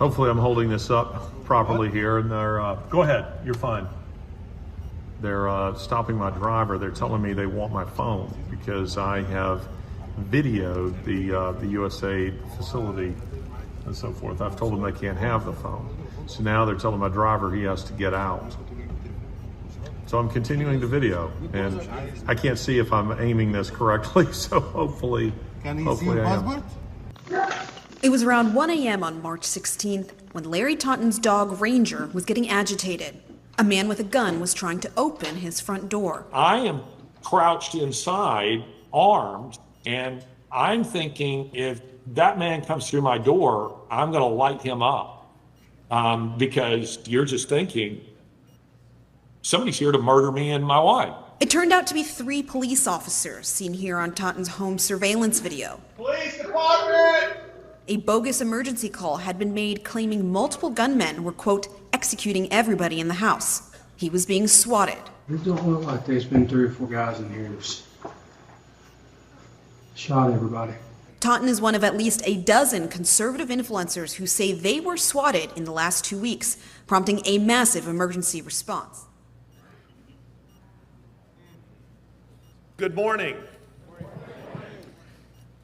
Hopefully I'm holding this up properly here, and they're, go ahead, you're fine. They're stopping my driver. They're telling me they want my phone because I have videoed the USAID facility and so forth. I've told them they can't have the phone. So now they're telling my driver he has to get out. So I'm continuing the video, and I can't see if I'm aiming this correctly, so hopefully I am. It was around 1 a.m. on March 16th when Larry Taunton's dog Ranger was getting agitated. A man with a gun was trying to open his front door. I am crouched inside, armed, and I'm thinking if that man comes through my door, I'm going to light him up. Because you're just thinking, somebody's here to murder me and my wife. It turned out to be 3 police officers seen here on Taunton's home surveillance video. Police department! A bogus emergency call had been made claiming multiple gunmen were, quote, executing everybody in the house. He was being swatted. It don't look like there's been 3 or 4 guys in here that's shot everybody. Taunton is one of at least a dozen conservative influencers who say they were swatted in the last 2 weeks, prompting a massive emergency response. Good morning.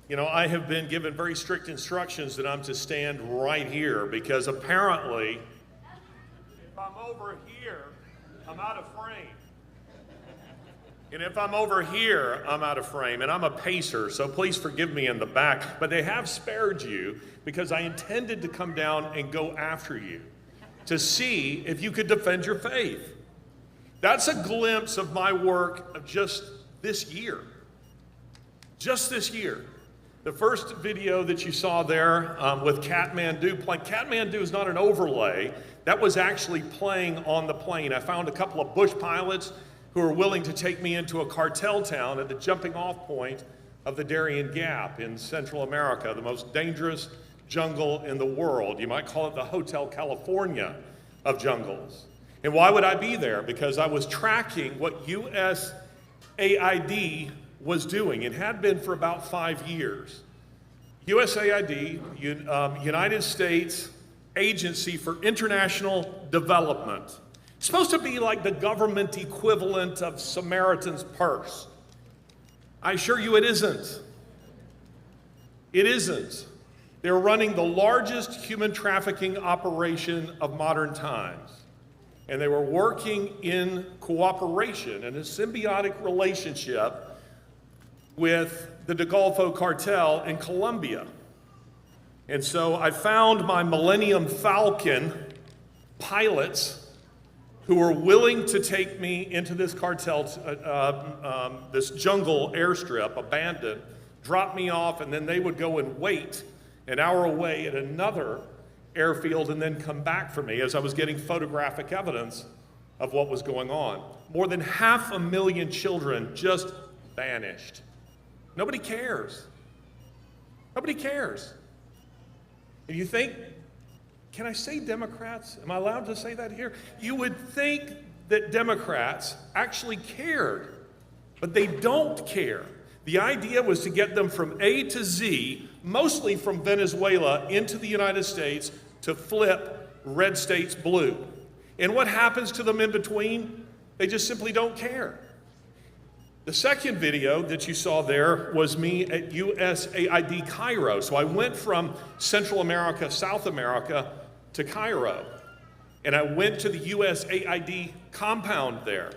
You know, I have been given very strict instructions that I'm to stand right here because apparently, if I'm over here, I'm out of frame. And if I'm over here, I'm out of frame. And I'm a pacer, so please forgive me in the back. But they have spared you because I intended to come down and go after you to see if you could defend your faith. That's a glimpse of my work of just this year. Just this year. The first video that you saw there with Kathmandu playing, Kathmandu is not an overlay. That was actually playing on the plane. I found a couple of bush pilots who are willing to take me into a cartel town at the jumping off point of the Darien Gap in Central America, the most dangerous jungle in the world. You might call it the Hotel California of jungles. And why would I be there? Because I was tracking what USAID was doing. It had been for about 5 years. USAID, United States Agency for International Development. It's supposed to be like the government equivalent of Samaritan's Purse. I assure you it isn't. It isn't. They're running the largest human trafficking operation of modern times. And they were working in cooperation, in a symbiotic relationship with the De Golfo cartel in Colombia. And so I found my Millennium Falcon pilots who were willing to take me into this cartel, this jungle airstrip, abandoned, drop me off, and then they would go and wait an hour away at another airfield and then come back for me as I was getting photographic evidence of what was going on. More than 500,000 children just vanished. Nobody cares. Nobody cares. And you think, can I say Democrats? Am I allowed to say that here? You would think that Democrats actually cared, but they don't care. The idea was to get them from A to Z, mostly from Venezuela into the United States, to flip red states blue. And what happens to them in between? They just simply don't care. The second video that you saw there was me at USAID Cairo. So I went from Central America, South America, to Cairo. And I went to the USAID compound there.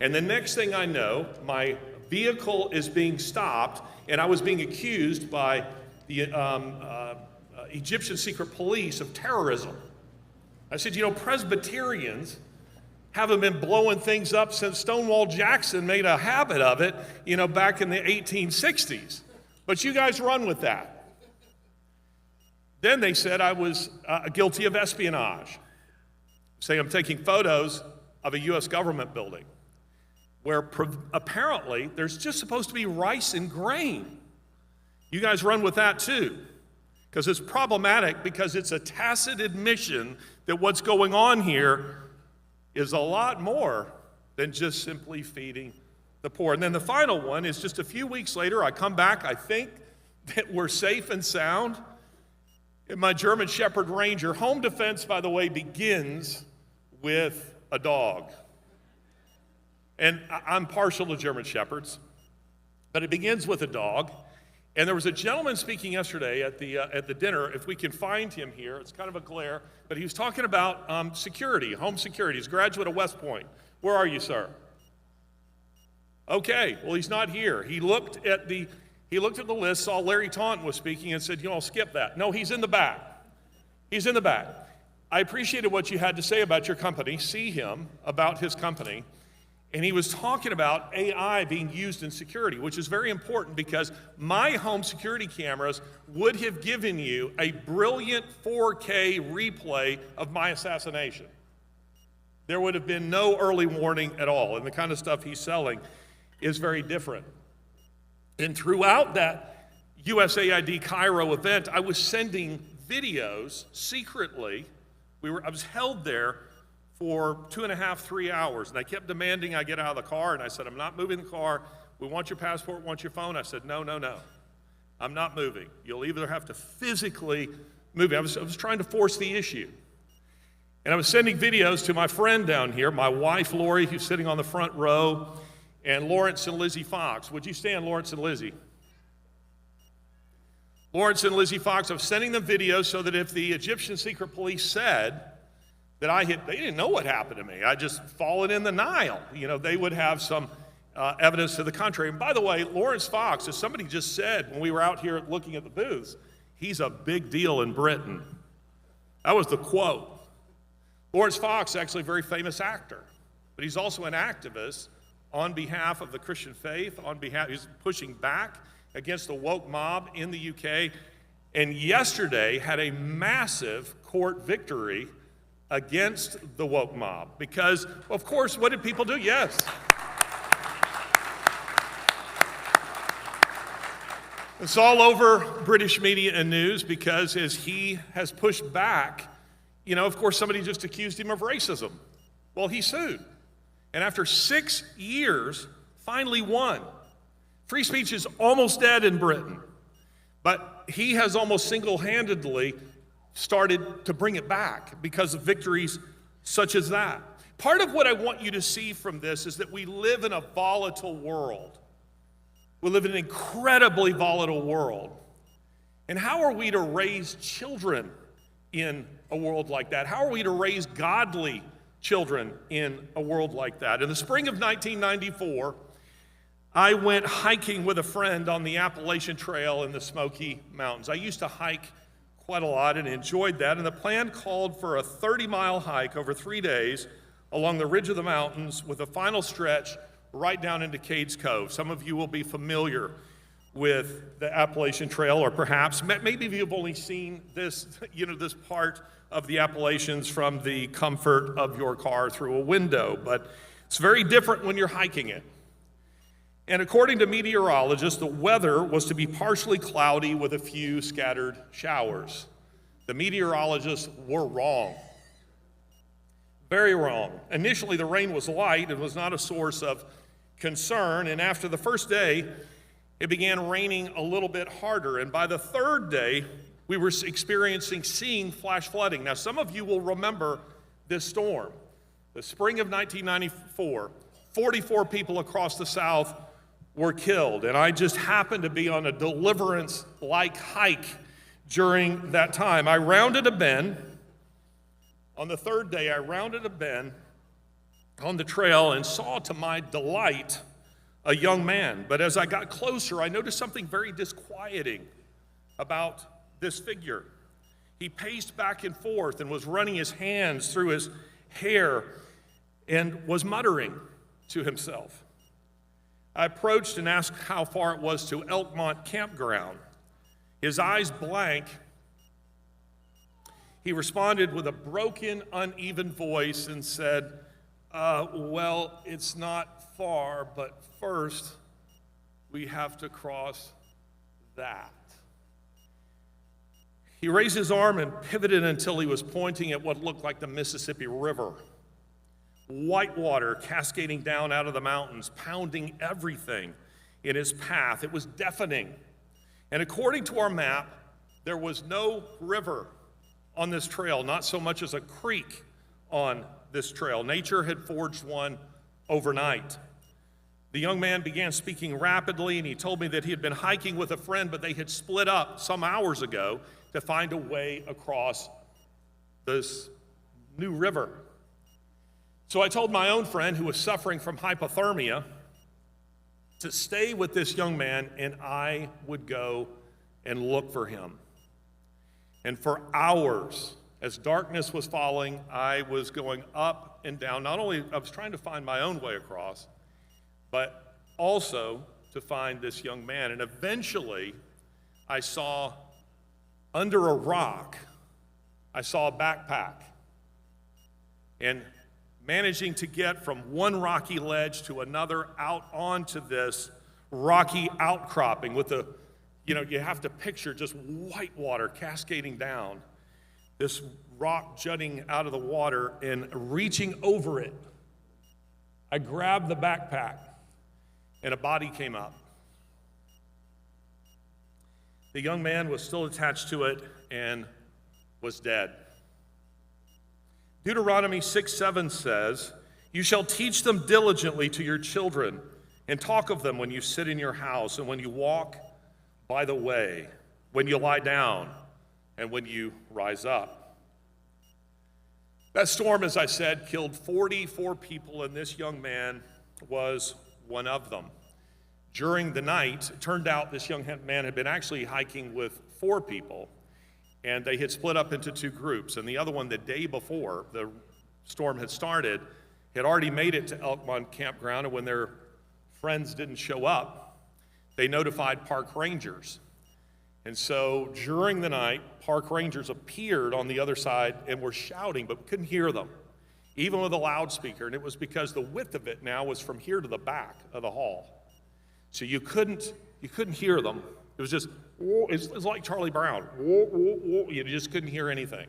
And the next thing I know, my vehicle is being stopped, and I was being accused by the Egyptian secret police of terrorism. I said, you know, Presbyterians haven't been blowing things up since Stonewall Jackson made a habit of it, you know, back in the 1860s. But you guys run with that. Then they said I was guilty of espionage, saying I'm taking photos of a U.S. government building where apparently there's just supposed to be rice and grain. You guys run with that too, because it's problematic, because it's a tacit admission that what's going on here is a lot more than just simply feeding the poor. And then the final one is just a few weeks later, I come back, I think that we're safe and sound, My German Shepherd Ranger. Home defense, by the way, begins with a dog. And I'm partial to German Shepherds, but it begins with a dog. And there was a gentleman speaking yesterday at the dinner. If we can find him here, it's kind of a glare, but he was talking about security, home security. He's a graduate of West Point. Where are you, sir? Okay, well, he's not here. He looked at the list, saw Larry Taunton was speaking, and said, I'll skip that. No, he's in the back. He's in the back. I appreciated what you had to say about your company. See him about his company. And he was talking about AI being used in security, which is very important because my home security cameras would have given you a brilliant 4K replay of my assassination. There would have been no early warning at all, and the kind of stuff he's selling is very different. And throughout that USAID Cairo event, I was sending videos secretly. I was held there for 2.5, 3 hours, and I kept demanding I get out of the car, and I said, I'm not moving the car. We want your passport, we want your phone. I said, no, I'm not moving. You'll either have to physically move me. I was trying to force the issue. And I was sending videos to my friend down here, my wife, Lori, who's sitting on the front row, and Lawrence and Lizzie Fox. Would you stand, Lawrence and Lizzie? Lawrence and Lizzie Fox, I was sending them videos so that if the Egyptian secret police said that they didn't know what happened to me, I just fallen in the Nile, they would have some evidence to the contrary. And by the way, Lawrence Fox, as somebody just said when we were out here looking at the booths, he's a big deal in Britain. That was the quote. Lawrence Fox is actually a very famous actor, but he's also an activist on behalf of the Christian faith, he's pushing back against the woke mob in the UK, and yesterday had a massive court victory against the woke mob because, of course, what did people do? Yes. It's all over British media and news because as he has pushed back, of course, somebody just accused him of racism. Well, he sued. And after 6 years, finally won. Free speech is almost dead in Britain. But he has almost single-handedly started to bring it back because of victories such as that. Part of what I want you to see from this is that we live in a volatile world. We live in an incredibly volatile world. And how are we to raise children in a world like that? How are we to raise godly children in a world like that? In the spring of 1994, I went hiking with a friend on the Appalachian Trail in the Smoky Mountains. I used to hike quite a lot and enjoyed that, and the plan called for a 30-mile hike over 3 days along the ridge of the mountains with a final stretch right down into Cades Cove. Some of you will be familiar with the Appalachian Trail, or perhaps maybe you've only seen this, this part of the Appalachians from the comfort of your car through a window, but it's very different when you're hiking it. And according to meteorologists, the weather was to be partially cloudy with a few scattered showers. The meteorologists were wrong. Very wrong. Initially, the rain was light and was not a source of concern, and after the first day, it began raining a little bit harder, and by the third day, we were seeing flash flooding. Now, some of you will remember this storm. The spring of 1994, 44 people across the South were killed, and I just happened to be on a deliverance-like hike during that time. I rounded a bend. On the third day, I rounded a bend on the trail and saw, to my delight, a young man. But as I got closer, I noticed something very disquieting about this figure. He paced back and forth and was running his hands through his hair and was muttering to himself. I approached and asked how far it was to Elkmont Campground. His eyes blank, he responded with a broken, uneven voice and said, well, it's not far, but first we have to cross that. He raised his arm and pivoted until he was pointing at what looked like the Mississippi River. White water cascading down out of the mountains, pounding everything in his path. It was deafening. And according to our map, There was no river on this trail, not so much as a creek on this trail. Nature had forged one overnight. The young man began speaking rapidly, and he told me that he had been hiking with a friend, but they had split up some hours ago to find a way across this new river. So I told my own friend, who was suffering from hypothermia, to stay with this young man, and I would go and look for him. And for hours, as darkness was falling, I was going up and down. Not only I was trying to find my own way across, but also to find this young man. And eventually, I saw under a rock, I saw a backpack. And managing to get from one rocky ledge to another out onto this rocky outcropping with the, you have to picture just white water cascading down, this rock jutting out of the water, and reaching over it, I grabbed the backpack, and a body came up. The young man was still attached to it and was dead. Deuteronomy 6:7 says, "You shall teach them diligently to your children, and talk of them when you sit in your house, and when you walk by the way, when you lie down, and when you rise up." That storm, as I said, killed 44 people, and this young man was one of them. During the night, it turned out this young man had been actually hiking with 4 people, and they had split up into 2 groups. And the other one, the day before the storm had started, had already made it to Elkmont Campground, and when their friends didn't show up, they notified park rangers. And so during the night, park rangers appeared on the other side and were shouting, but we couldn't hear them, even with a loudspeaker. And it was because the width of it now was from here to the back of the hall. So you couldn't hear them. It was just, it's like Charlie Brown. You just couldn't hear anything.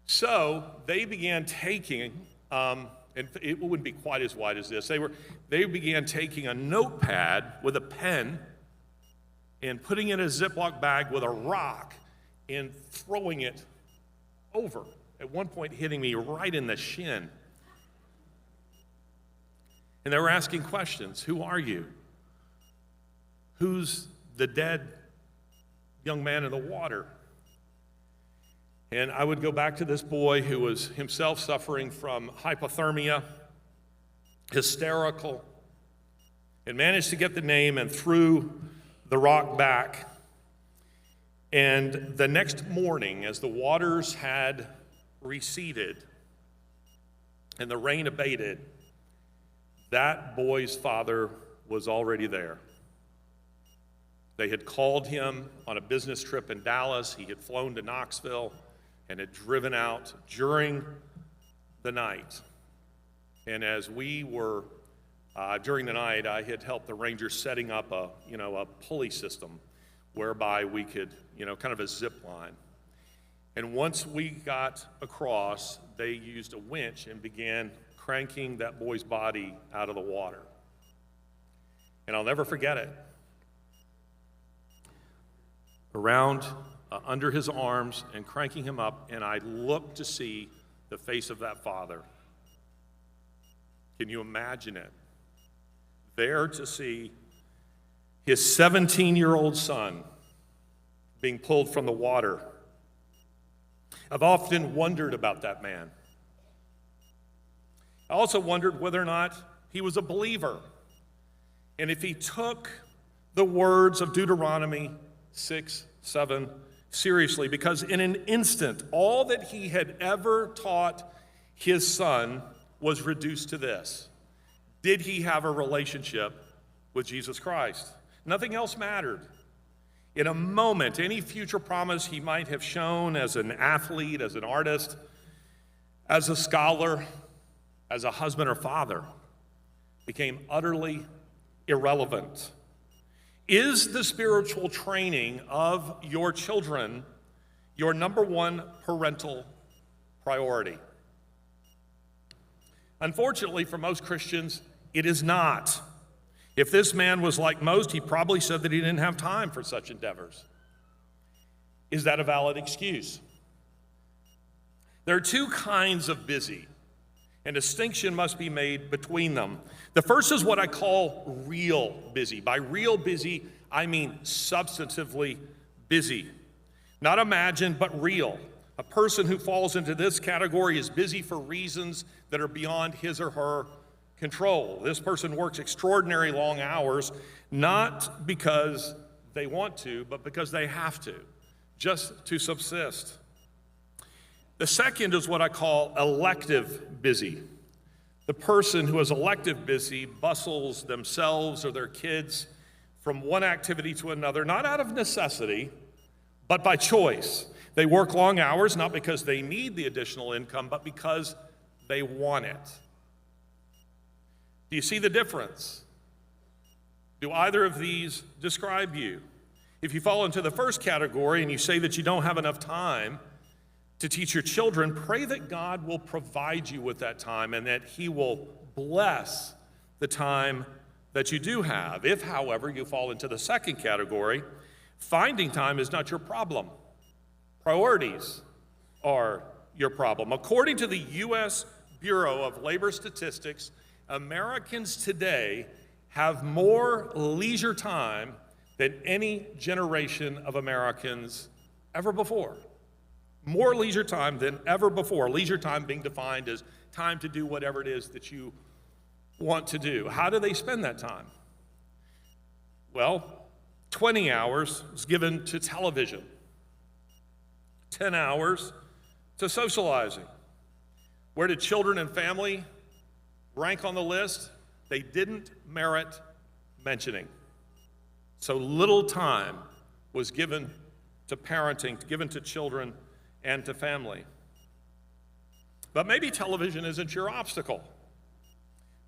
So they began taking, and it wouldn't be quite as wide as this. They began taking a notepad with a pen and putting it in a Ziploc bag with a rock and throwing it over. At one point, hitting me right in the shin. And they were asking questions. Who are you? Who's the dead young man in the water? And I would go back to this boy who was himself suffering from hypothermia, hysterical, and managed to get the name and threw the rock back. And the next morning, as the waters had receded and the rain abated, that boy's father was already there. They had called him on a business trip in Dallas. He had flown to Knoxville and had driven out during the night. And as we were, during the night, I had helped the Rangers setting up a pulley system whereby we could, kind of a zip line. And once we got across, they used a winch and began cranking that boy's body out of the water. And I'll never forget it. Around under his arms and cranking him up, and I looked to see the face of that father. Can you imagine it? There to see his 17-year-old son being pulled from the water. I've often wondered about that man. I also wondered whether or not he was a believer, and if he took the words of Deuteronomy 6:7 seriously, because in an instant, all that he had ever taught his son was reduced to this: did he have a relationship with Jesus Christ? Nothing else mattered. In a moment, any future promise he might have shown as an athlete, as an artist, as a scholar, as a husband or father, became utterly irrelevant. Is the spiritual training of your children your number one parental priority? Unfortunately, for most Christians, it is not. If this man was like most, he probably said that he didn't have time for such endeavors. Is that a valid excuse? There are two kinds of busy, and distinction must be made between them. The first is what I call real busy. By real busy, I mean substantively busy. Not imagined, but real. A person who falls into this category is busy for reasons that are beyond his or her control. This person works extraordinary long hours, not because they want to, but because they have to, just to subsist. The second is what I call elective busy. The person who is elective busy bustles themselves or their kids from one activity to another, not out of necessity, but by choice. They work long hours, not because they need the additional income, but because they want it. Do you see the difference? Do either of these describe you? If you fall into the first category and you say that you don't have enough time to teach your children, pray that God will provide you with that time and that He will bless the time that you do have. If, however, you fall into the second category, finding time is not your problem. Priorities are your problem. According to the U.S. Bureau of Labor Statistics, Americans today have more leisure time than any generation of Americans ever before. More leisure time than ever before. Leisure time being defined as time to do whatever it is that you want to do. How do they spend that time? Well, 20 hours is given to television, 10 hours to socializing. Where did children and family rank on the list? They didn't merit mentioning. So little time was given to parenting, given to children and to family. But maybe television isn't your obstacle.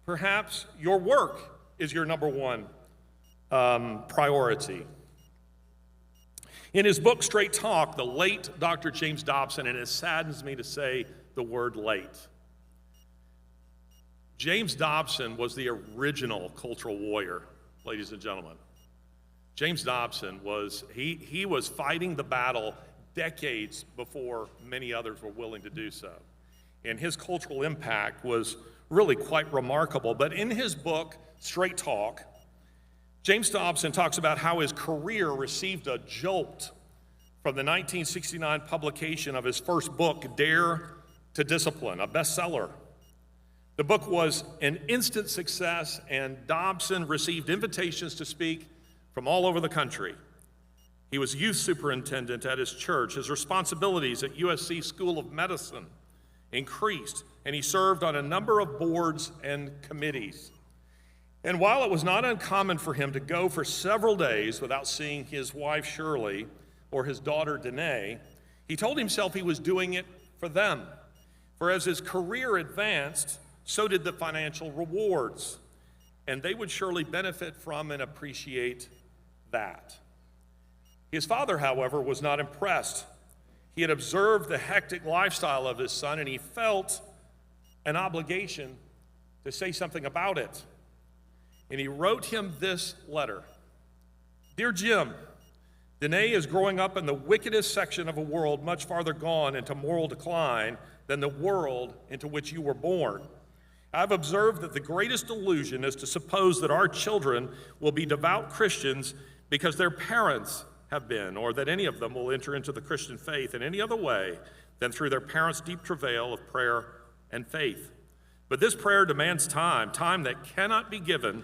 Perhaps your work is your number one priority. In his book, Straight Talk, the late Dr. James Dobson, and it saddens me to say the word late. James Dobson was the original cultural warrior, ladies and gentlemen. James Dobson he was fighting the battle decades before many others were willing to do so. And his cultural impact was really quite remarkable. But in his book, Straight Talk, James Dobson talks about how his career received a jolt from the 1969 publication of his first book, Dare to Discipline, a bestseller. The book was an instant success, and Dobson received invitations to speak from all over the country. He was youth superintendent at his church. His responsibilities at USC School of Medicine increased, and he served on a number of boards and committees. And while it was not uncommon for him to go for several days without seeing his wife Shirley or his daughter Danae, he told himself he was doing it for them. For as his career advanced, so did the financial rewards, and they would surely benefit from and appreciate that. His father, however, was not impressed. He had observed the hectic lifestyle of his son, and he felt an obligation to say something about it. And he wrote him this letter. Dear Jim, Danae is growing up in the wickedest section of a world much farther gone into moral decline than the world into which you were born. I've observed that the greatest delusion is to suppose that our children will be devout Christians because their parents have been, or that any of them will enter into the Christian faith in any other way than through their parents' deep travail of prayer and faith. But this prayer demands time that cannot be given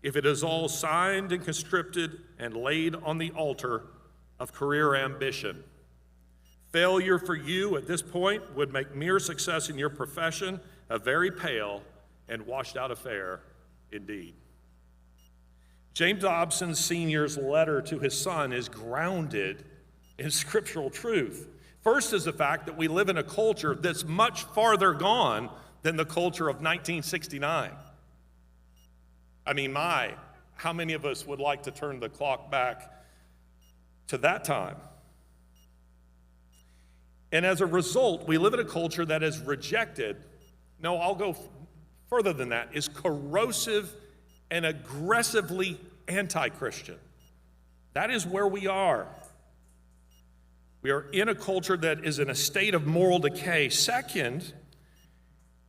if it is all signed and conscripted and laid on the altar of career ambition. Failure for you at this point would make mere success in your profession a very pale and washed out affair indeed. James Dobson Sr.'s letter to his son is grounded in scriptural truth. First is the fact that we live in a culture that's much farther gone than the culture of 1969. I mean, how many of us would like to turn the clock back to that time? And as a result, we live in a culture that is rejected. No, I'll go further than that, is corrosive and aggressively anti-Christian. That is where we are. We are in a culture that is in a state of moral decay. Second,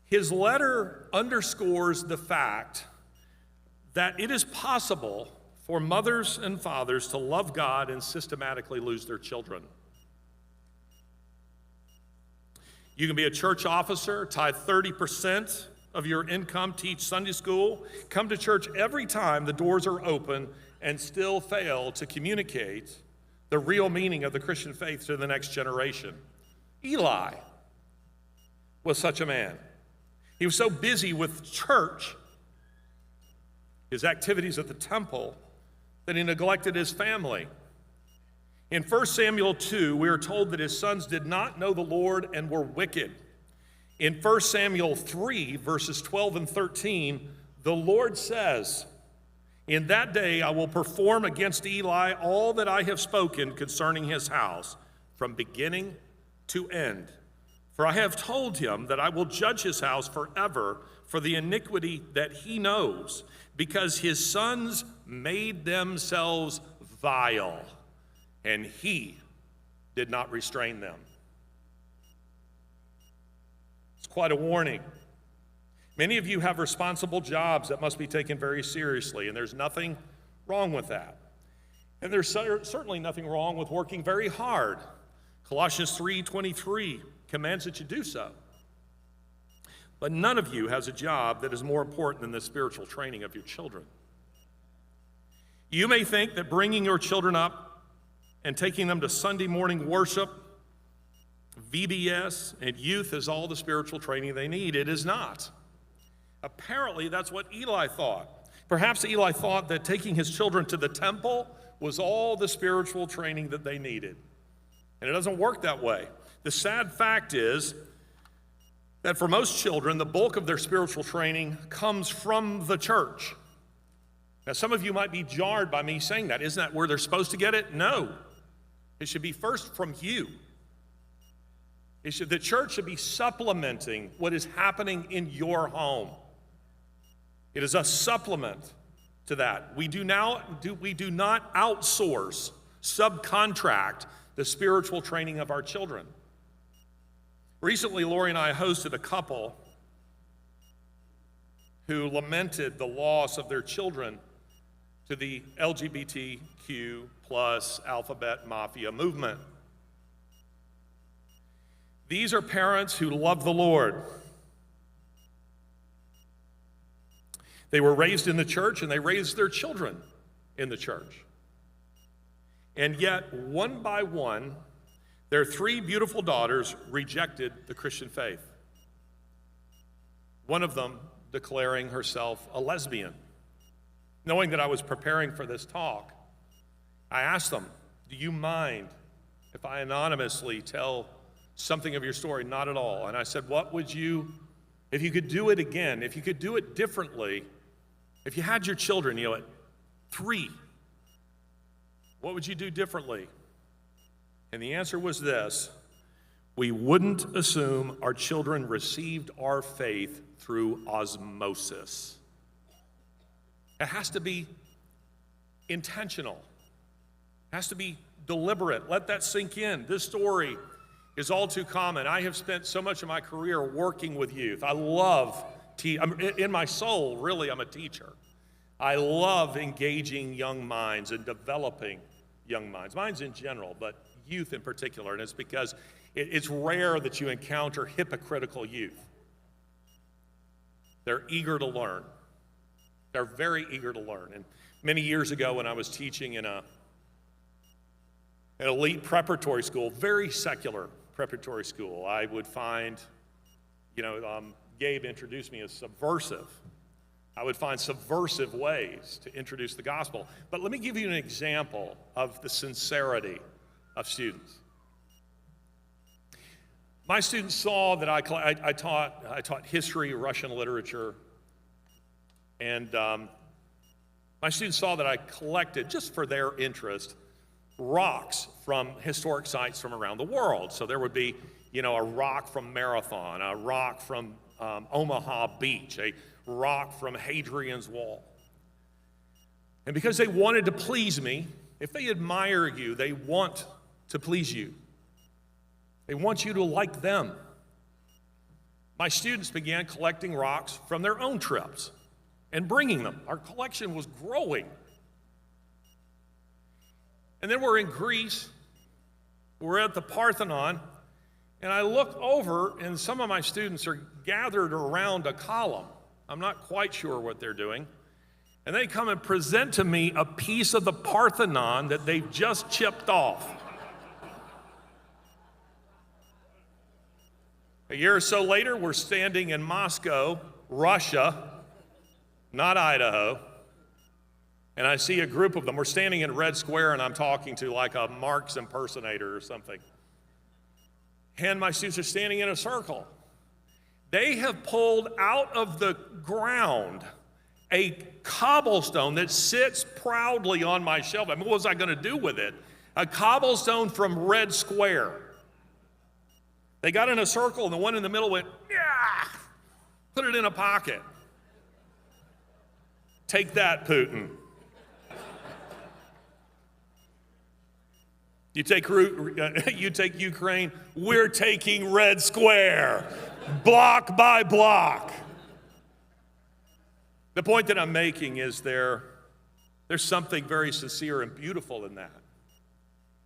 his letter underscores the fact that it is possible for mothers and fathers to love God and systematically lose their children. You can be a church officer, tithe 30% of your income, teach Sunday school, come to church every time the doors are open, and still fail to communicate the real meaning of the Christian faith to the next generation. Eli was such a man. He was so busy with church, his activities at the temple, that he neglected his family. In 1 Samuel 2, we are told that his sons did not know the Lord and were wicked. In 1 Samuel 3, verses 12 and 13, the Lord says, "In that day I will perform against Eli all that I have spoken concerning his house, from beginning to end. For I have told him that I will judge his house forever for the iniquity that he knows, because his sons made themselves vile, and he did not restrain them." It's quite a warning. Many of you have responsible jobs that must be taken very seriously, and there's nothing wrong with that. And there's certainly nothing wrong with working very hard. Colossians 3:23 commands that you do so. But none of you has a job that is more important than the spiritual training of your children. You may think that bringing your children up and taking them to Sunday morning worship, VBS, and youth is all the spiritual training they need. It is not. Apparently, that's what Eli thought. Perhaps Eli thought that taking his children to the temple was all the spiritual training that they needed. And it doesn't work that way. The sad fact is that for most children, the bulk of their spiritual training comes from the church. Now, some of you might be jarred by me saying that. Isn't that where they're supposed to get it? No. It should be first from you. The church should be supplementing what is happening in your home. It is a supplement to that. We do not outsource, subcontract the spiritual training of our children. Recently, Lori and I hosted a couple who lamented the loss of their children to the LGBTQ plus alphabet mafia movement. These are parents who love the Lord. They were raised in the church, and they raised their children in the church. And yet, one by one, their three beautiful daughters rejected the Christian faith. One of them declaring herself a lesbian. Knowing that I was preparing for this talk, I asked them, "Do you mind if I anonymously tell something of your story?" "Not at all." And I said, "What would you, if you could do it again, if you could do it differently, if you had your children, at 3, what would you do differently?" And the answer was this: we wouldn't assume our children received our faith through osmosis. It has to be intentional. It has to be deliberate. Let that sink in. This story is all too common. I have spent so much of my career working with youth. I love in my soul, really, I'm a teacher. I love engaging young minds and developing young minds in general, but youth in particular. And it's because it's rare that you encounter hypocritical youth. They're eager to learn. They're very eager to learn. And many years ago, when I was teaching in an elite preparatory school, very secular preparatory school, I would find, Gabe introduced me as subversive. I would find subversive ways to introduce the gospel. But let me give you an example of the sincerity of students. My students saw that I taught history, Russian literature, and my students saw that I collected, just for their interest, rocks from historic sites from around the world. So there would be, a rock from Marathon, a rock from Omaha Beach, a rock from Hadrian's Wall. And because they wanted to please me, if they admire you, they want to please you. They want you to like them. My students began collecting rocks from their own trips and bringing them. Our collection was growing. And then we're in Greece. We're at the Parthenon, and I look over, and some of my students are gathered around a column. I'm not quite sure what they're doing. And they come and present to me a piece of the Parthenon that they've just chipped off. A year or so later, we're standing in Moscow, Russia, not Idaho, and I see a group of them. We're standing in Red Square, and I'm talking to like a Marx impersonator or something. And my students are standing in a circle. They have pulled out of the ground a cobblestone that sits proudly on my shelf. I mean, what was I going to do with it? A cobblestone from Red Square. They got in a circle, and the one in the middle went, yeah, put it in a pocket. Take that, Putin. You take Ukraine, we're taking Red Square, block by block. The point that I'm making is there's something very sincere and beautiful in that.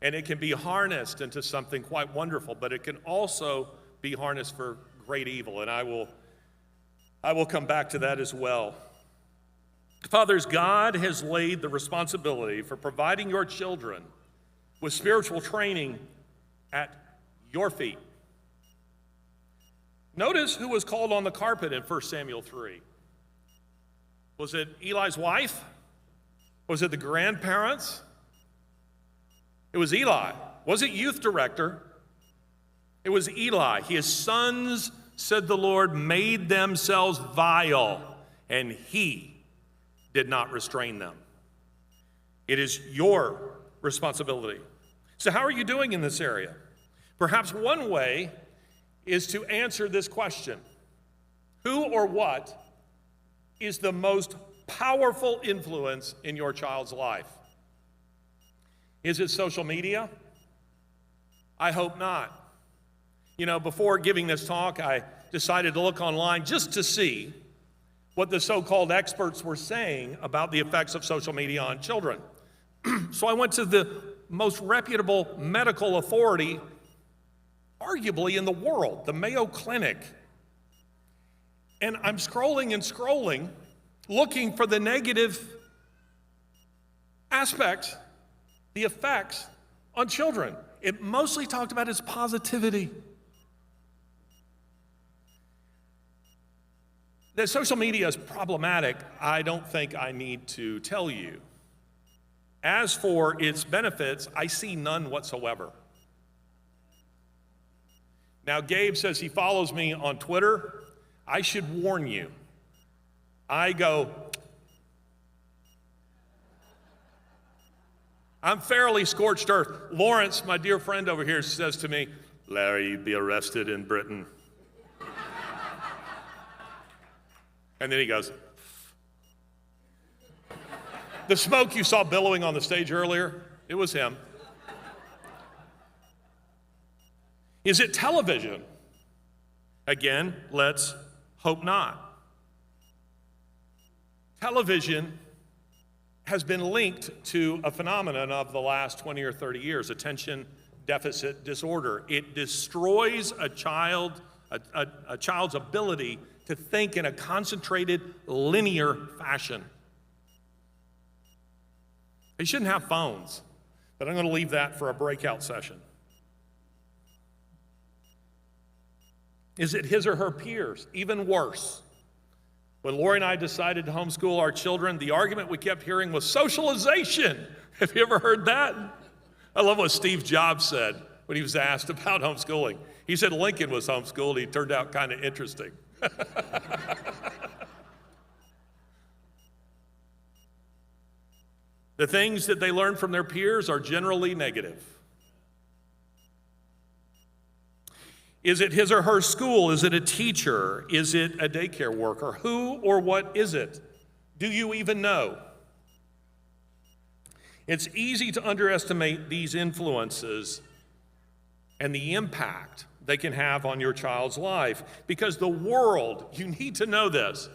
And it can be harnessed into something quite wonderful, but it can also be harnessed for great evil. And I will come back to that as well. Fathers, God has laid the responsibility for providing your children with spiritual training at your feet. Notice who was called on the carpet in 1 Samuel 3. Was it Eli's wife? Was it the grandparents? It was Eli. Was it youth director? It was Eli. His sons, said the Lord, made themselves vile, and he did not restrain them. It is your responsibility. So how are you doing in this area? Perhaps one way is to answer this question. Who or what is the most powerful influence in your child's life? Is it social media? I hope not. You know, before giving this talk, I decided to look online just to see what the so-called experts were saying about the effects of social media on children. So I went to the most reputable medical authority, arguably in the world, the Mayo Clinic. And I'm scrolling and scrolling, looking for the negative aspects, the effects on children. It mostly talked about its positivity. That social media is problematic, I don't think I need to tell you. As for its benefits, I see none whatsoever. Now, Gabe says he follows me on Twitter. I should warn you. I'm fairly scorched earth. Lawrence, my dear friend over here, says to me, Larry, you'd be arrested in Britain. And then he goes, the smoke you saw billowing on the stage earlier, it was him. Is it television? Again, let's hope not. Television has been linked to a phenomenon of the last 20 or 30 years, attention deficit disorder. It destroys a child's ability to think in a concentrated, linear fashion. They shouldn't have phones, but I'm going to leave that for a breakout session. Is it his or her peers? Even worse. When Lori and I decided to homeschool our children, the argument we kept hearing was socialization. Have you ever heard that? I love what Steve Jobs said when he was asked about homeschooling. He said Lincoln was homeschooled. He turned out kind of interesting. The things that they learn from their peers are generally negative. Is it his or her school? Is it a teacher? Is it a daycare worker? Who or what is it? Do you even know? It's easy to underestimate these influences and the impact they can have on your child's life. Because the world, you need to know this,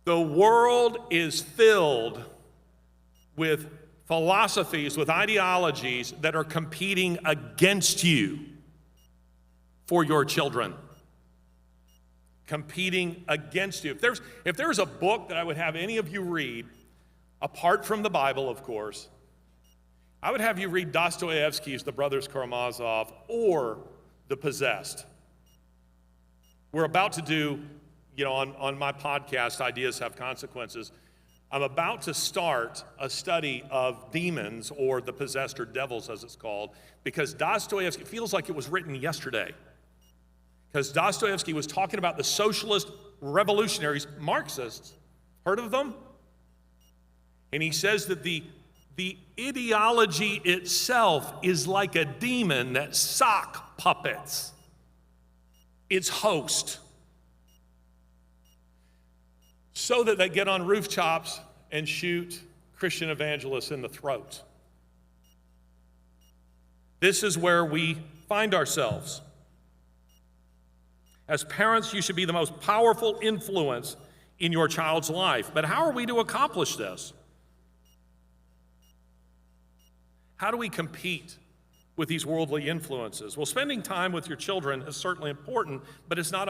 the world is filled with philosophies, with ideologies that are competing against you for your children. Competing against you. If there's a book that I would have any of you read, apart from the Bible, of course, I would have you read Dostoevsky's The Brothers Karamazov or The Possessed. We're about to do, on my podcast, Ideas Have Consequences, I'm about to start a study of demons, or the possessed, or devils as it's called, because Dostoevsky, it feels like it was written yesterday. Because Dostoevsky was talking about the socialist revolutionaries, Marxists. Heard of them? And he says that the ideology itself is like a demon that sock puppets its host so that they get on rooftops and shoot Christian evangelists in the throat. This is where we find ourselves. As parents, you should be the most powerful influence in your child's life. But how are we to accomplish this? How do we compete with these worldly influences? Well, spending time with your children is certainly important, but it's not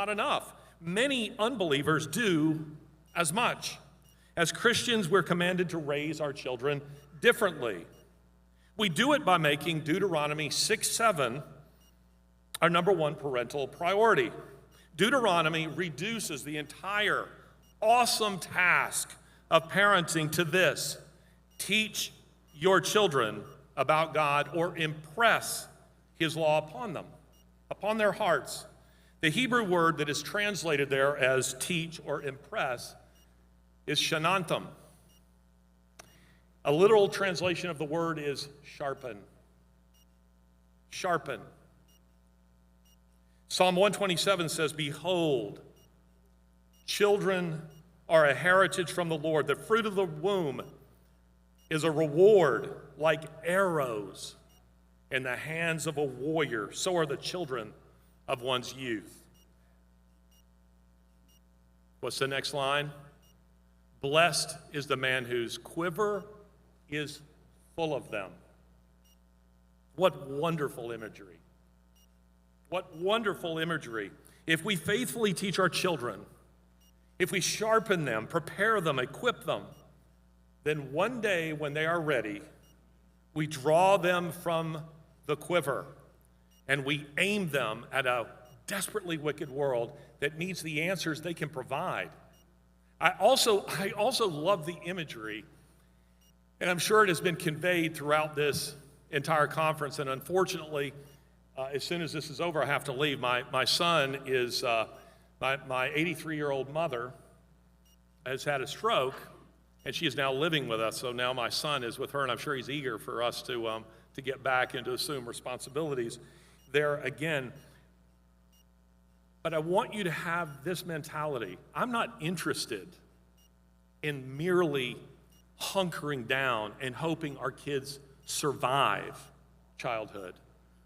enough. Many unbelievers do as much. As Christians, we're commanded to raise our children differently. We do it by making Deuteronomy 6:7 our number one parental priority. Deuteronomy reduces the entire awesome task of parenting to this: teach your children about God, or impress his law upon them, upon their hearts. The Hebrew word that is translated there as teach or impress is shanantam. A literal translation of the word is sharpen. Sharpen. Psalm 127 says, "Behold, children are a heritage from the Lord. The fruit of the womb is a reward like arrows in the hands of a warrior. So are the children of one's youth." What's the next line? "Blessed is the man whose quiver is full of them." What wonderful imagery. What wonderful imagery. If we faithfully teach our children, if we sharpen them, prepare them, equip them, then one day when they are ready, we draw them from the quiver and we aim them at a desperately wicked world that needs the answers they can provide. I also love the imagery, and I'm sure it has been conveyed throughout this entire conference, and unfortunately, as soon as this is over, I have to leave. My son is, my 83-year-old mother has had a stroke, and she is now living with us. So now my son is with her, and I'm sure he's eager for us to get back and to assume responsibilities there again. But I want you to have this mentality. I'm not interested in merely hunkering down and hoping our kids survive childhood.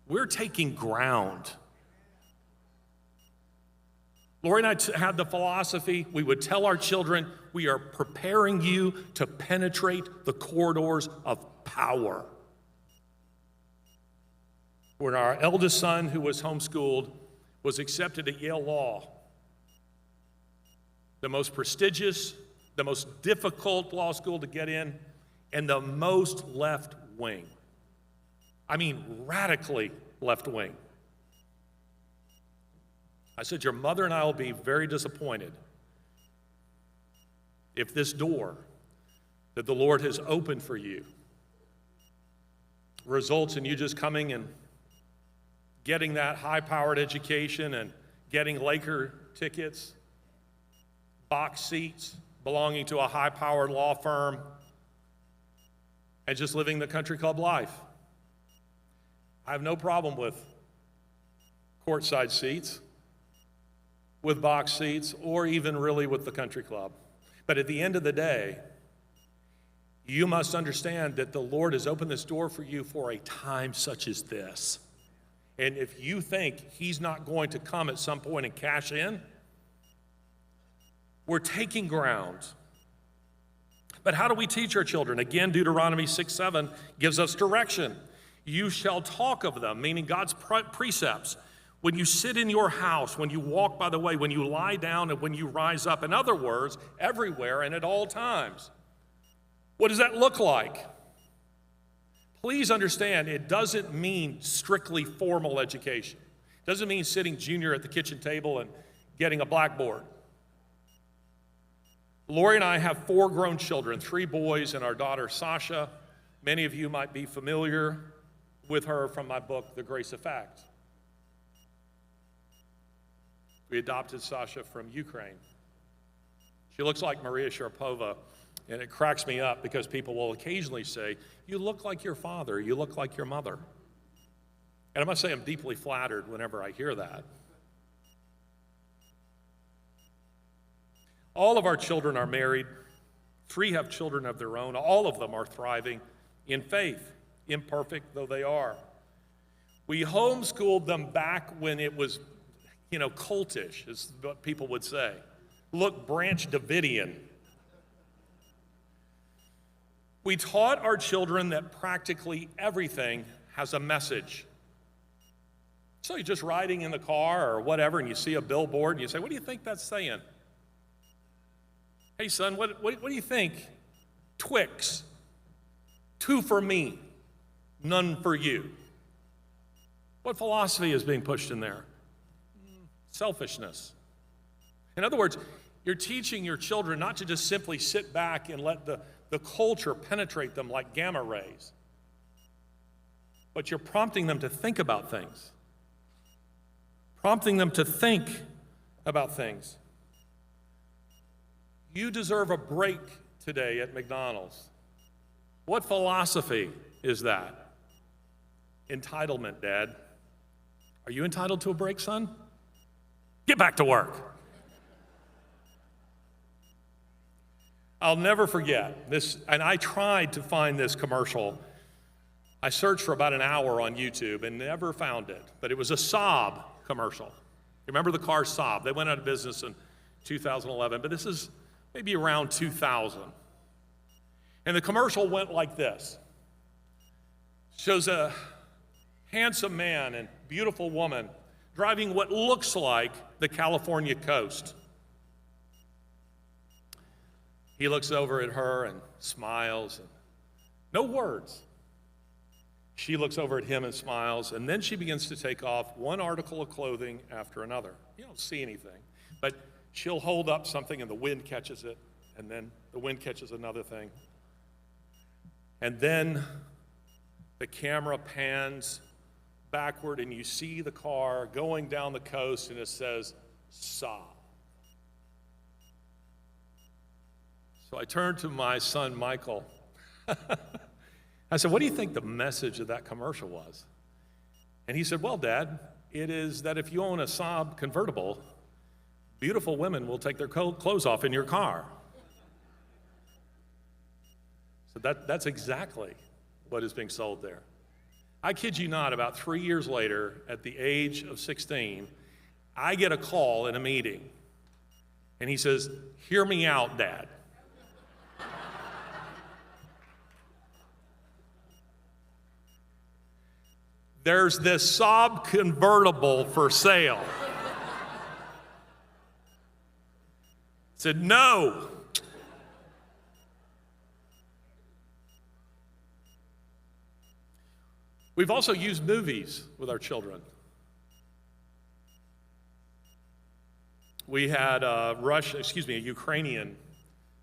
We're taking ground. Lori and I had the philosophy, we would tell our children, we are preparing you to penetrate the corridors of power. When our eldest son, who was homeschooled, was accepted at Yale Law, the most prestigious, the most difficult law school to get in, and the most left wing. I mean, radically left wing. I said, your mother and I will be very disappointed if this door that the Lord has opened for you results in you just coming and getting that high-powered education and getting Laker tickets, box seats belonging to a high-powered law firm, and just living the country club life. I have no problem with courtside seats, with box seats, or even really with the country club. But at the end of the day, you must understand that the Lord has opened this door for you for a time such as this. And if you think he's not going to come at some point and cash in, we're taking ground. But how do we teach our children? Again, Deuteronomy 6:7 gives us direction. You shall talk of them, meaning God's precepts. When you sit in your house, when you walk by the way, when you lie down, and when you rise up. In other words, everywhere and at all times. What does that look like? Please understand, it doesn't mean strictly formal education. It doesn't mean sitting junior at the kitchen table and getting a blackboard. Lori and I have 4 grown children, 3 boys and our daughter Sasha. Many of you might be familiar with her from my book, The Grace of Fact. We adopted Sasha from Ukraine. She looks like Maria Sharapova, and it cracks me up because people will occasionally say, you look like your father, you look like your mother. And I must say I'm deeply flattered whenever I hear that. All of our children are married. 3 have children of their own. All of them are thriving in faith, imperfect though they are. We homeschooled them back when it was, cultish, is what people would say. Look, Branch Davidian. We taught our children that practically everything has a message. So you're just riding in the car or whatever, and you see a billboard, and you say, what do you think that's saying? Hey, son, what do you think? Twix, 2 for me, none for you. What philosophy is being pushed in there? Selfishness. In other words, you're teaching your children not to just simply sit back and let the culture penetrate them like gamma rays, but you're prompting them to think about things. Prompting them to think about things. You deserve a break today at McDonald's. What philosophy is that? Entitlement, Dad. Are you entitled to a break, son? Get back to work. I'll never forget this, and I tried to find this commercial. I searched for about an hour on YouTube and never found it, but it was a Saab commercial. You remember the car Saab? They went out of business in 2011, but this is maybe around 2000. And the commercial went like this. Shows a handsome man and beautiful woman driving what looks like the California coast. He looks over at her and smiles, and no words. She looks over at him and smiles, and then she begins to take off one article of clothing after another. You don't see anything, but she'll hold up something and the wind catches it, and then the wind catches another thing. And then the camera pans backward and you see the car going down the coast and it says, Saab. So I turned to my son, Michael. I said, what do you think the message of that commercial was? And he said, well, Dad, it is that if you own a Saab convertible, beautiful women will take their clothes off in your car. So that's exactly what is being sold there. I kid you not, about 3 years later, at the age of 16, I get a call in a meeting. And he says, hear me out, Dad. There's this Saab convertible for sale. I said, no. We've also used movies with our children. We had a Ukrainian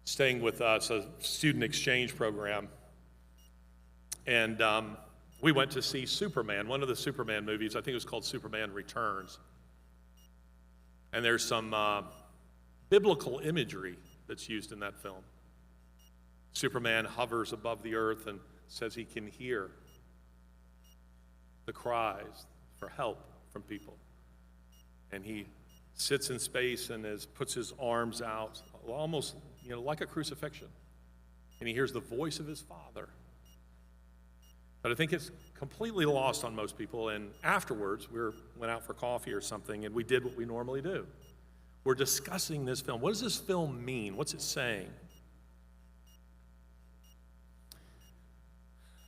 staying with us, a student exchange program. And we went to see Superman, one of the Superman movies. I think it was called Superman Returns. And there's some biblical imagery that's used in that film. Superman hovers above the earth and says he can hear the cries for help from people. And he sits in space and puts his arms out, almost like a crucifixion. And he hears the voice of his Father. But I think it's completely lost on most people, and afterwards went out for coffee or something, and we did what we normally do. We're discussing this film. What does this film mean? What's it saying?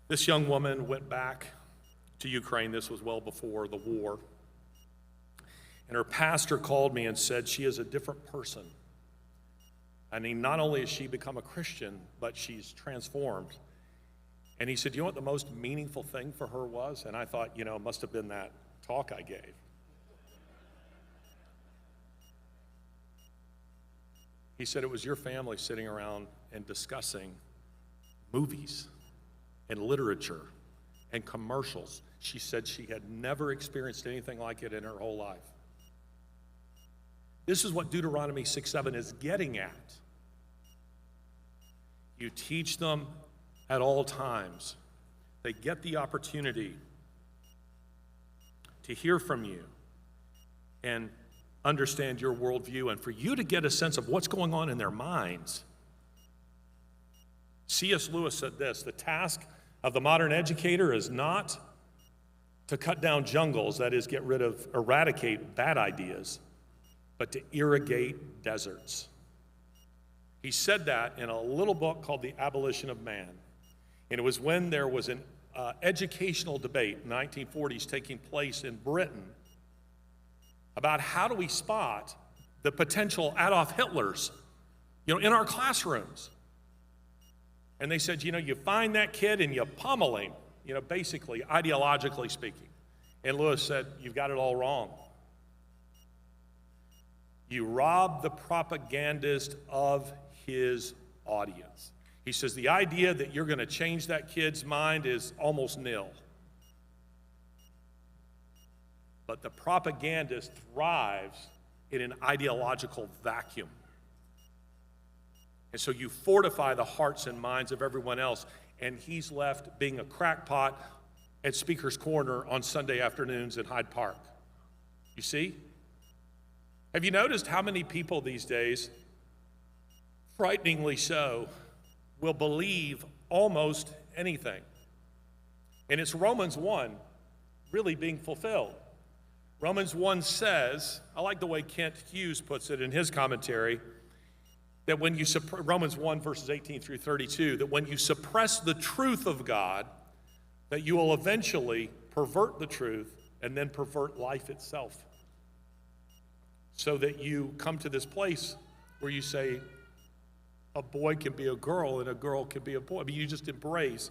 This young woman went back to Ukraine. This was well before the war. And her pastor called me and said she is a different person. I mean, not only has she become a Christian, but she's transformed. And he said, you know what the most meaningful thing for her was? And I thought, it must have been that talk I gave. He said, it was your family sitting around and discussing movies and literature and commercials. She said she had never experienced anything like it in her whole life. This is what Deuteronomy 6:7 is getting at. You teach them at all times. They get the opportunity to hear from you and understand your worldview, and for you to get a sense of what's going on in their minds. C.S. Lewis said this: the task of the modern educator is not to cut down jungles, that is, eradicate bad ideas, but to irrigate deserts. He said that in a little book called The Abolition of Man. And it was when there was an educational debate in the 1940s taking place in Britain about how do we spot the potential Adolf Hitlers, in our classrooms. And they said, you find that kid and you pummel him, basically, ideologically speaking. And Lewis said, you've got it all wrong. You rob the propagandist of his audience. He says the idea that you're going to change that kid's mind is almost nil. But the propagandist thrives in an ideological vacuum. And so you fortify the hearts and minds of everyone else, and he's left being a crackpot at Speaker's Corner on Sunday afternoons in Hyde Park. You see? Have you noticed how many people these days, frighteningly so, will believe almost anything? And it's Romans 1 really being fulfilled. Romans 1 says, I like the way Kent Hughes puts it in his commentary, that when you Romans 1 verses 18 through 32, that when you suppress the truth of God, that you will eventually pervert the truth and then pervert life itself. So that you come to this place where you say, a boy can be a girl and a girl can be a boy. I mean, you just embrace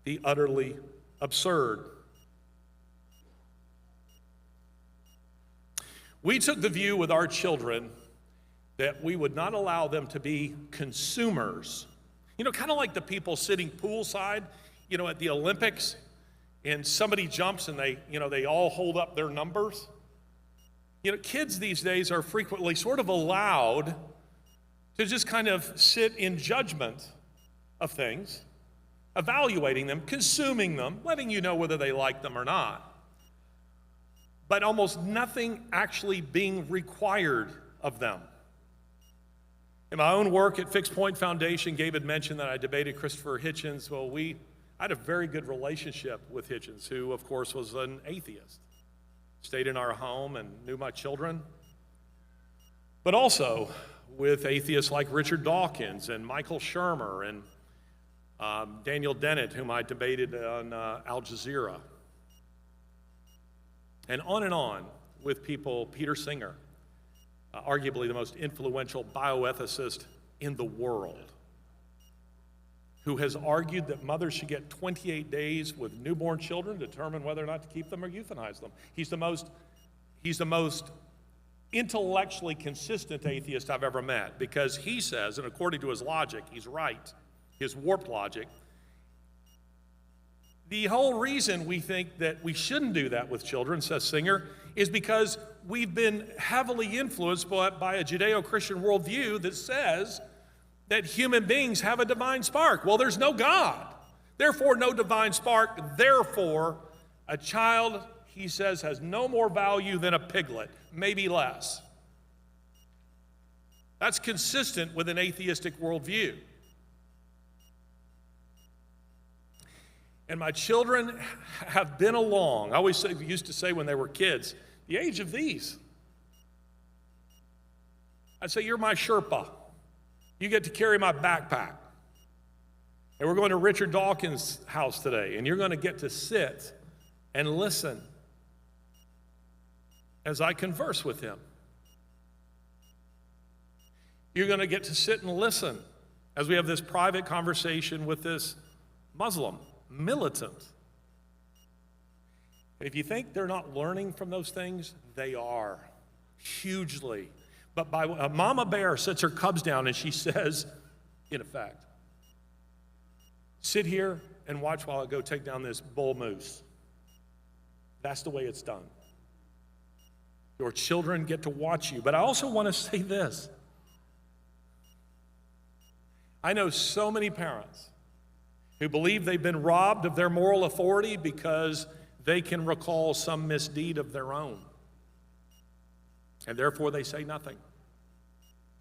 the utterly absurd. We took the view with our children that we would not allow them to be consumers. Kind of like the people sitting poolside, at the Olympics, and somebody jumps and they all hold up their numbers. Kids these days are frequently sort of allowed to just kind of sit in judgment of things, evaluating them, consuming them, letting you know whether they like them or not. But almost nothing actually being required of them. In my own work at Fixed Point Foundation, Gabe had mentioned that I debated Christopher Hitchens. Well, I had a very good relationship with Hitchens, who, of course, was an atheist. Stayed in our home and knew my children. But also with atheists like Richard Dawkins and Michael Shermer and Daniel Dennett, whom I debated on Al Jazeera. And on with people, Peter Singer, arguably the most influential bioethicist in the world, who has argued that mothers should get 28 days with newborn children to determine whether or not to keep them or euthanize them. He's the most intellectually consistent atheist I've ever met, because he says, and according to his logic, he's right, his warped logic, the whole reason we think that we shouldn't do that with children, says Singer, is because we've been heavily influenced by a Judeo-Christian worldview that says that human beings have a divine spark. Well, there's no God. Therefore, no divine spark. Therefore, a child, he says, has no more value than a piglet, maybe less. That's consistent with an atheistic worldview. And my children have been along. I always used to say when they were kids, the age of these. I'd say, you're my Sherpa. You get to carry my backpack. And we're going to Richard Dawkins' house today, and you're going to get to sit and listen as I converse with him. You're going to get to sit and listen as we have this private conversation with this Muslim militant. And if you think they're not learning from those things, they are hugely. But a mama bear sits her cubs down and she says, in effect, sit here and watch while I go take down this bull moose. That's the way it's done. Your children get to watch you. But I also want to say this. I know so many parents who believe they've been robbed of their moral authority because they can recall some misdeed of their own. And therefore they say nothing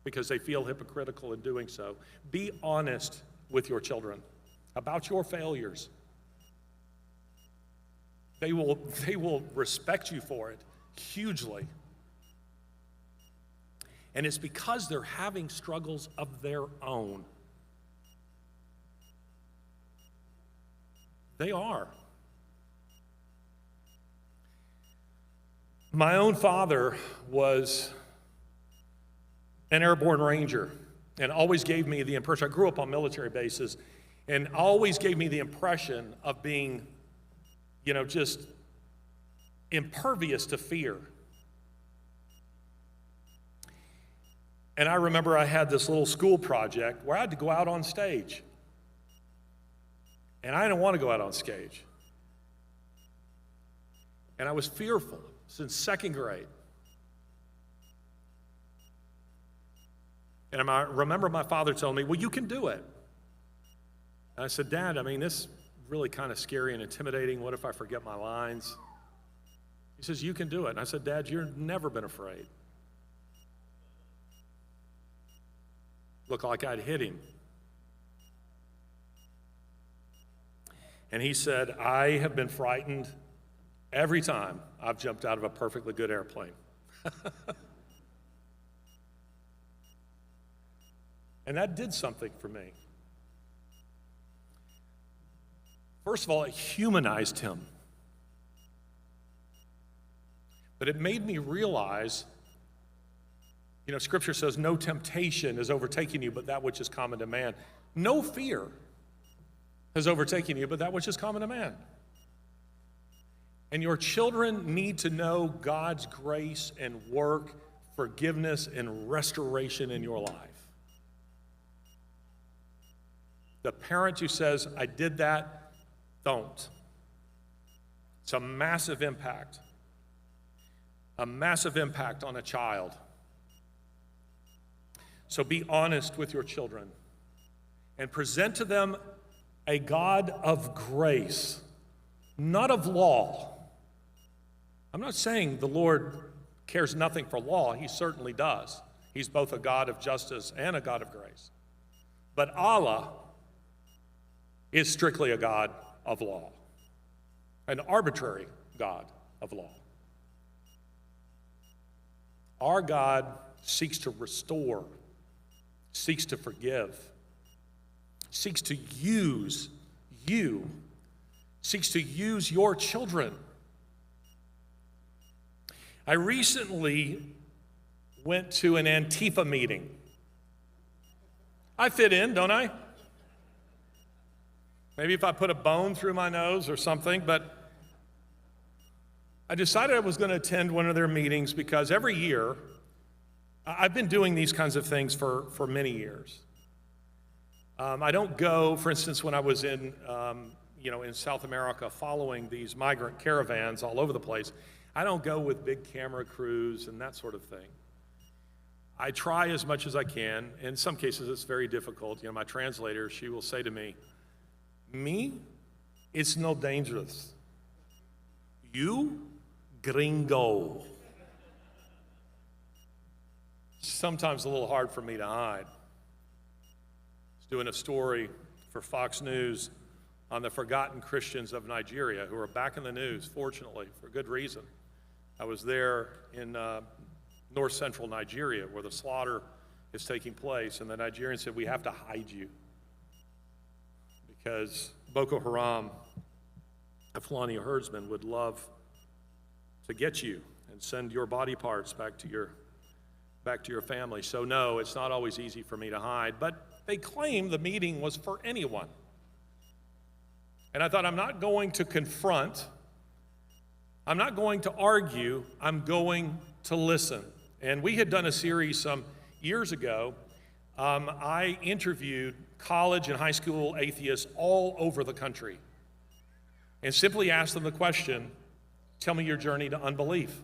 because they feel hypocritical in doing so. Be honest with your children about your failures. They will respect you for it hugely. And it's because they're having struggles of their own. They are. My own father was an airborne ranger and always gave me the impression, I grew up on military bases, and always gave me the impression of being, just impervious to fear. And I remember I had this little school project where I had to go out on stage. And I didn't want to go out on stage. And I was fearful since second grade. And I remember my father telling me, well, you can do it. And I said, Dad, this is really kind of scary and intimidating. What if I forget my lines? He says, you can do it. And I said, Dad, you've never been afraid. Looked like I'd hit him. And he said, I have been frightened every time I've jumped out of a perfectly good airplane. And that did something for me. First of all, it humanized him. But it made me realize, Scripture says, no temptation is overtaking you but that which is common to man. No fear has overtaken you but that which is common to man. And your children need to know God's grace and work, forgiveness, and restoration in your life. The parent who says, I did that, don't. It's a massive impact on a child. So be honest with your children and present to them a God of grace, not of law. I'm not saying the Lord cares nothing for law. He certainly does. He's both a God of justice and a God of grace. But Allah is strictly a God of law, an arbitrary God of law. Our God seeks to restore, seeks to forgive, seeks to use you, seeks to use your children. I recently went to an Antifa meeting. I fit in, don't I? Maybe if I put a bone through my nose or something, but I decided I was going to attend one of their meetings because every year, I've been doing these kinds of things for many years. I don't go, for instance, when I was in South America following these migrant caravans all over the place, I don't go with big camera crews and that sort of thing. I try as much as I can. In some cases, it's very difficult. My translator, she will say to me, it's no dangerous. You, gringo. Sometimes a little hard for me to hide. I was doing a story for Fox News on the forgotten Christians of Nigeria who are back in the news, fortunately, for good reason. I was there in north central Nigeria where the slaughter is taking place, and the Nigerians said, we have to hide you because Boko Haram, a Fulani herdsman, would love to get you and send your body parts back to your family. So no, it's not always easy for me to hide, but they claim the meeting was for anyone. And I thought, I'm not going to confront, I'm not going to argue, I'm going to listen. And we had done a series some years ago. I interviewed college and high school atheists all over the country and simply asked them the question, tell me your journey to unbelief.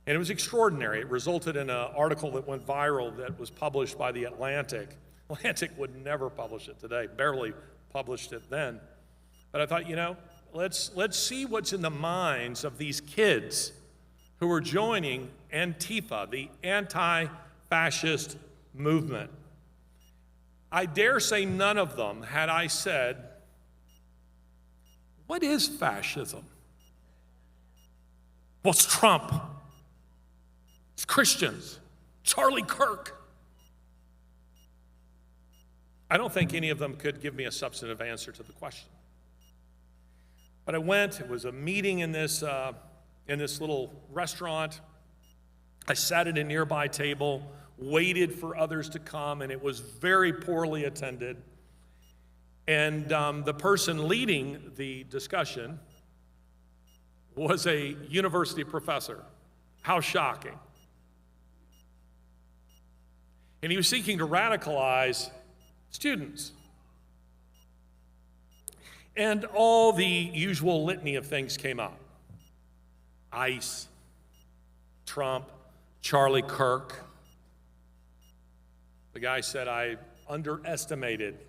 And it was extraordinary. It resulted in an article that went viral that was published by The Atlantic. Atlantic would never publish it today, barely published it then. But I thought, let's see what's in the minds of these kids who are joining Antifa, the anti-fascist movement. I dare say none of them had I said, what is fascism? Well, it's Trump. It's Christians. Charlie Kirk. I don't think any of them could give me a substantive answer to the question. But I went, it was a meeting in this little restaurant. I sat at a nearby table, waited for others to come, and it was very poorly attended. And the person leading the discussion was a university professor. How shocking. And he was seeking to radicalize students. And all the usual litany of things came up. ICE, Trump, Charlie Kirk. The guy said, I underestimated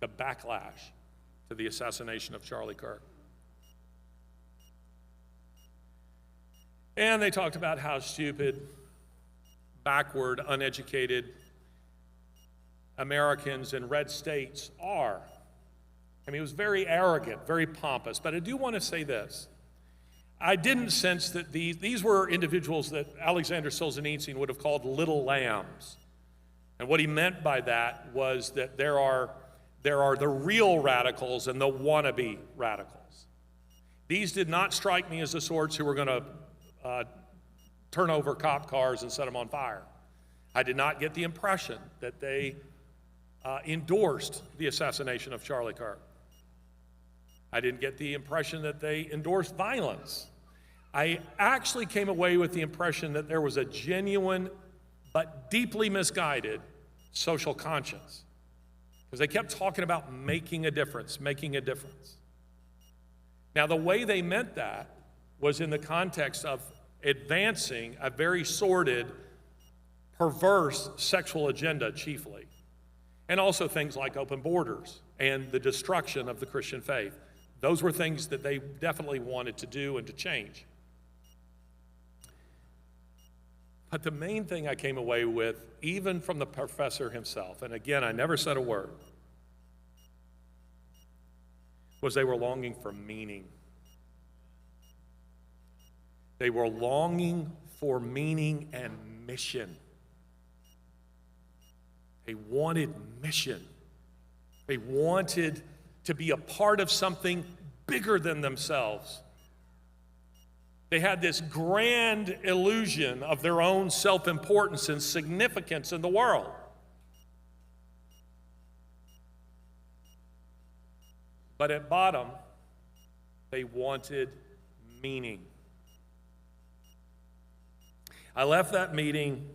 the backlash to the assassination of Charlie Kirk. And they talked about how stupid, backward, uneducated Americans in red states are. I mean, it was very arrogant, very pompous. But I do want to say this. I didn't sense that these were individuals that Alexander Solzhenitsyn would have called little lambs. And what he meant by that was that there are the real radicals and the wannabe radicals. These did not strike me as the sorts who were going to turn over cop cars and set them on fire. I did not get the impression that they endorsed the assassination of Charlie Kirk. I didn't get the impression that they endorsed violence. I actually came away with the impression that there was a genuine but deeply misguided social conscience, because they kept talking about making a difference, making a difference. Now, the way they meant that was in the context of advancing a very sordid, perverse sexual agenda chiefly, and also things like open borders and the destruction of the Christian faith. Those were things that they definitely wanted to do and to change. But the main thing I came away with, even from the professor himself, and again, I never said a word, was they were longing for meaning. They were longing for meaning and mission. They wanted mission. They wanted to be a part of something bigger than themselves. They had this grand illusion of their own self-importance and significance in the world. But at bottom, they wanted meaning. I left that meeting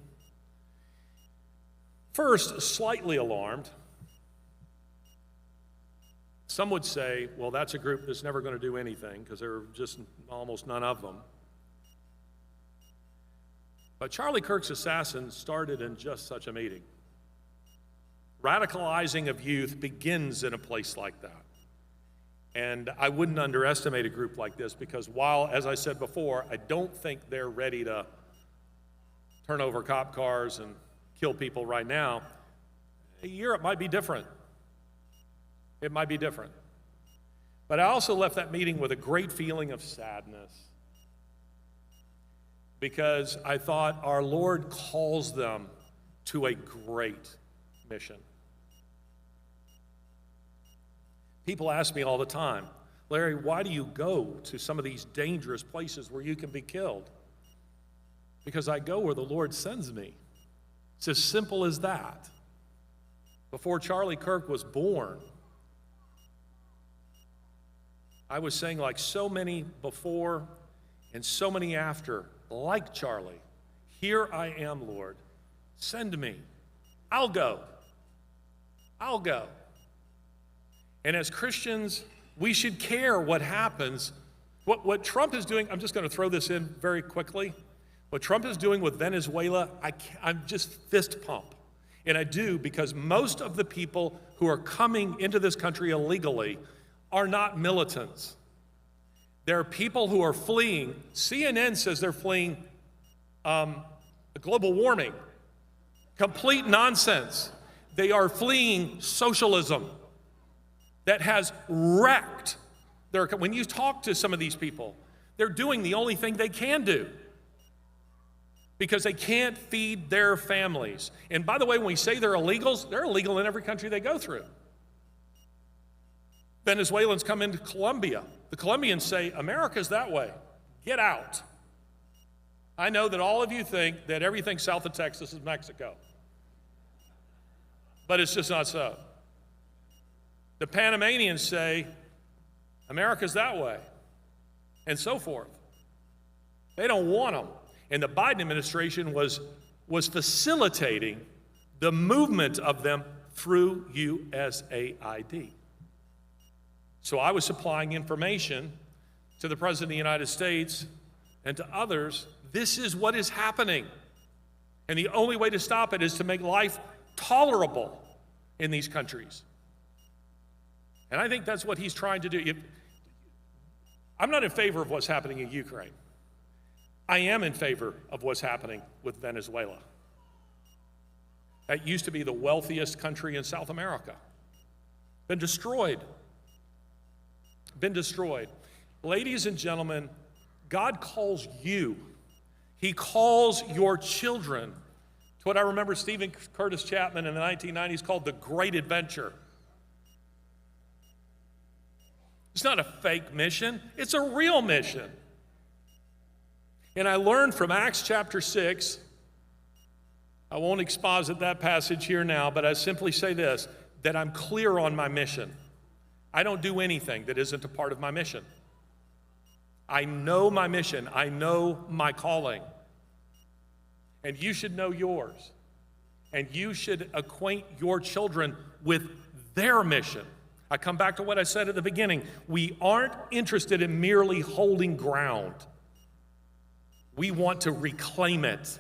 first slightly alarmed. Some would say, well, that's a group that's never going to do anything because there are just almost none of them. But Charlie Kirk's assassins started in just such a meeting. Radicalizing of youth begins in a place like that. And I wouldn't underestimate a group like this because while, as I said before, I don't think they're ready to turn over cop cars and kill people right now, Europe might be different. It might be different. But I also left that meeting with a great feeling of sadness, because I thought our Lord calls them to a great mission. People ask me all the time, Larry, why do you go to some of these dangerous places where you can be killed? Because I go where the Lord sends me. It's as simple as that. Before Charlie Kirk was born, I was saying, like so many before and so many after, like Charlie, here I am, Lord, send me. I'll go. I'll go. And as Christians, we should care what happens. What Trump is doing, I'm just going to throw this in very quickly. What Trump is doing with Venezuela, I'm just fist pump. And I do, because most of the people who are coming into this country illegally are not militants. There are people who are fleeing. CNN says they're fleeing global warming. Complete nonsense. They are fleeing socialism that has wrecked their. When you talk to some of these people, they're doing the only thing they can do because they can't feed their families. And by the way, when we say they're illegals, they're illegal in every country they go through. Venezuelans come into Colombia. The Colombians say, America's that way. Get out. I know that all of you think that everything south of Texas is Mexico. But it's just not so. The Panamanians say, America's that way, and so forth. They don't want them. And the Biden administration was facilitating the movement of them through USAID. So I was supplying information to the President of the United States and to others. This is what is happening. And the only way to stop it is to make life tolerable in these countries. And I think that's what he's trying to do. I'm not in favor of what's happening in Ukraine. I am in favor of what's happening with Venezuela. That used to be the wealthiest country in South America. Been destroyed. Been destroyed. Ladies and gentlemen, God calls you. He calls your children to what I remember Stephen Curtis Chapman in the 1990s called the Great Adventure. It's not a fake mission. It's a real mission. And I learned from Acts chapter 6, I won't exposit that passage here now, but I simply say this, that I'm clear on my mission. I don't do anything that isn't a part of my mission. I know my mission. I know my calling. And you should know yours. And you should acquaint your children with their mission. I come back to what I said at the beginning. We aren't interested in merely holding ground. We want to reclaim it.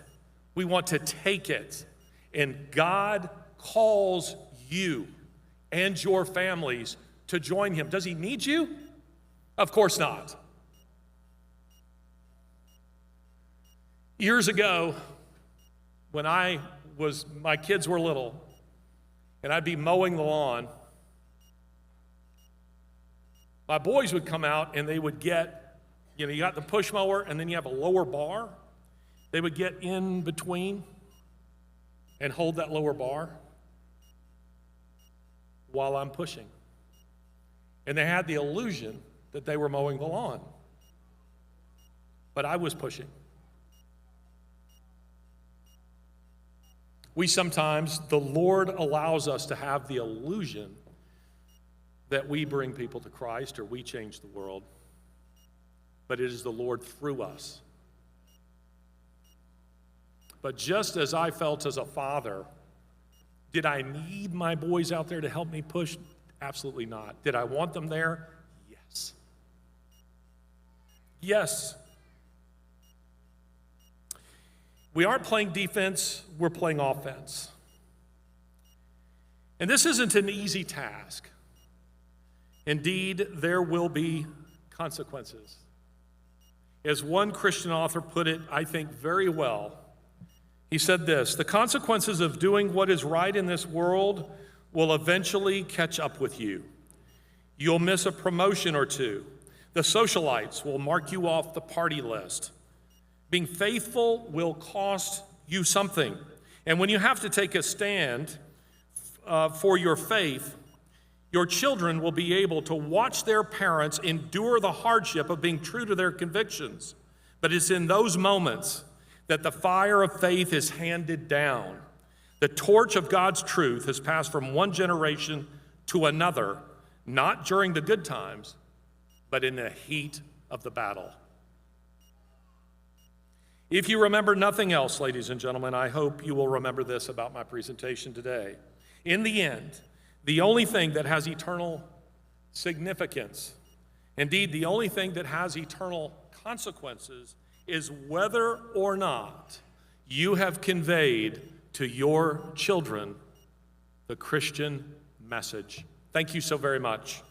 We want to take it. And God calls you and your families to join him. Does he need you? Of course not. Years ago, when my kids were little, and I'd be mowing the lawn, my boys would come out and they would get, you got the push mower and then you have a lower bar. They would get in between and hold that lower bar while I'm pushing. And they had the illusion that they were mowing the lawn. But I was pushing. The Lord allows us to have the illusion that we bring people to Christ or we change the world, but it is the Lord through us. But just as I felt as a father, did I need my boys out there to help me push? Absolutely not. Did I want them there? Yes. Yes. We aren't playing defense, we're playing offense. And this isn't an easy task. Indeed, there will be consequences. As one Christian author put it, I think very well, he said this, the consequences of doing what is right in this world will eventually catch up with you. You'll miss a promotion or two. The socialites will mark you off the party list. Being faithful will cost you something. And when you have to take a stand for your faith, your children will be able to watch their parents endure the hardship of being true to their convictions. But it's in those moments that the fire of faith is handed down. The torch of God's truth has passed from one generation to another, not during the good times, but in the heat of the battle. If you remember nothing else, ladies and gentlemen, I hope you will remember this about my presentation today. In the end, the only thing that has eternal significance, indeed the only thing that has eternal consequences, is whether or not you have conveyed to your children the Christian message. Thank you so very much.